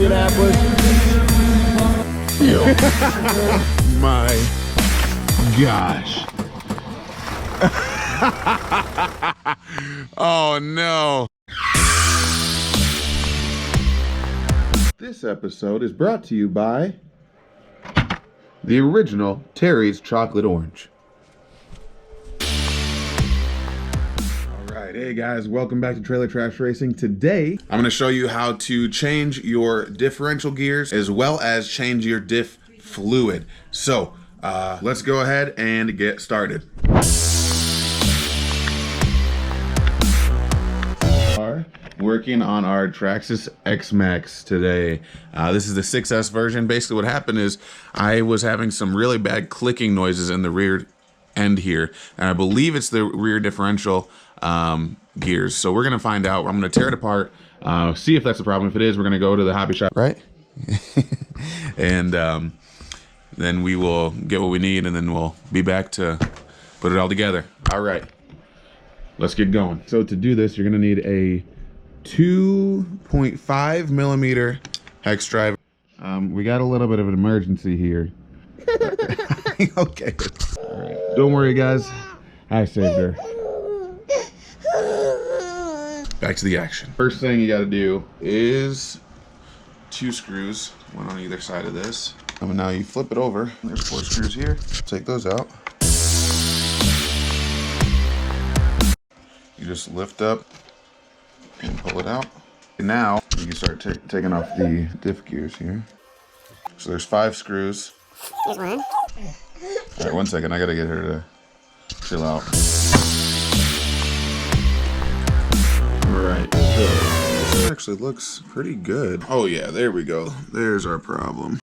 Indianapolis. My gosh. Oh no. This episode is brought to you by the original Terry's Chocolate Orange. Alright, hey guys, welcome back to Trailer Trash Racing. Today, I'm going to show you how to change your differential gears as well as change your diff fluid. So, let's go ahead and get started. Working on our TRAXXAS XMAXX today. This is the 6S version. Basically what happened is I was having some really bad clicking noises in the rear end here, and I believe it's the rear differential gears. So we're gonna find out. I'm gonna tear it apart, see if that's the problem. If it is, we're gonna go to the hobby shop, right? And then we will get what we need, and then we'll be back to put it all together. All right, let's get going. So to do this, you're gonna need a 2.5 millimeter hex drive. We got a little bit of an emergency here. Okay. All right. Don't worry, guys. I saved her. Back to the action. First thing you got to do is 2 screws, one on either side of this. And now you flip it over. There's 4 screws here. Take those out. You just lift up and pull it out. And now you can start taking off the diff gears here. So there's 5 screws. Here's one. All right, 1 second. I gotta get her to chill out. All right, so this actually looks pretty good. Oh yeah, there we go. There's our problem.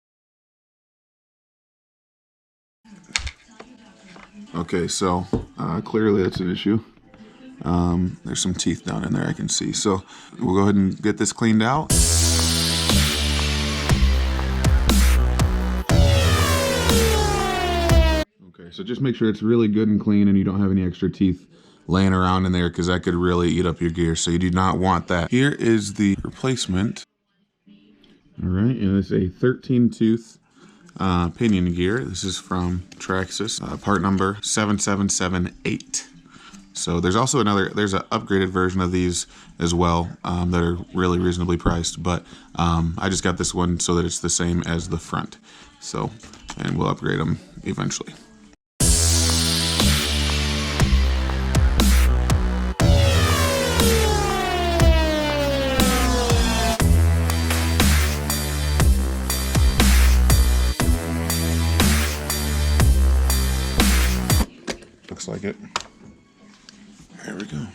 Okay, so clearly that's an issue. There's some teeth down in there I can see. So we'll go ahead and get this cleaned out. Okay, so just make sure it's really good and clean and you don't have any extra teeth laying around in there, because that could really eat up your gear. So you do not want that. Here is the replacement. All right, and it's a 13 tooth pinion gear. This is from TRAXXAS, part number 7778. So there's also there's an upgraded version of these as well that are really reasonably priced, but I just got this one so that it's the same as the front. So, and we'll upgrade them eventually. Looks like it. There we go.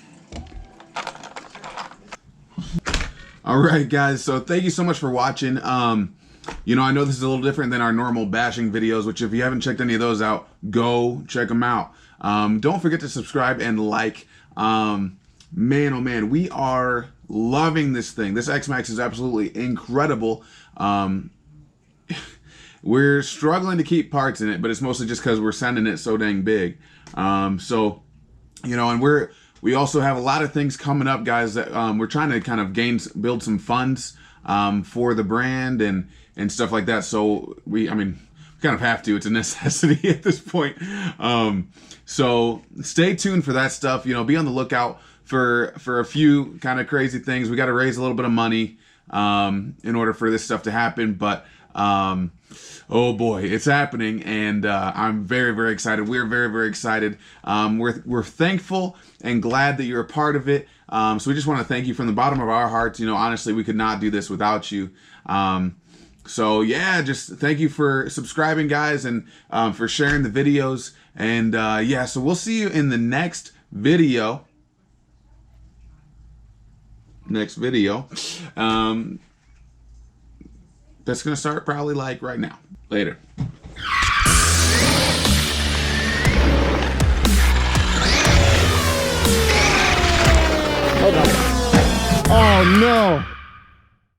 All right, guys. So thank you so much for watching. You know, I know this is a little different than our normal bashing videos, which if you haven't checked any of those out, go check them out. Don't forget to subscribe and like. Man, oh man, we are loving this thing. This XMAXX is absolutely incredible. We're struggling to keep parts in it, but it's mostly just because we're sending it so dang big. So, you know, and we also have a lot of things coming up, guys, that we're trying to kind of build some funds for the brand and stuff like that. So we kind of have to. It's a necessity at this point. So stay tuned for that stuff. You know, be on the lookout for a few kind of crazy things. We got to raise a little bit of money in order for this stuff to happen, but oh boy, it's happening, and I'm very, very excited. We're very, very excited. We're thankful and glad that you're a part of it. So we just want to thank you from the bottom of our hearts. You know, honestly, we could not do this without you. So yeah, just thank you for subscribing, guys, and for sharing the videos. And yeah, so we'll see you in the next video. That's gonna start probably like right now. Later. Hold on. Oh no.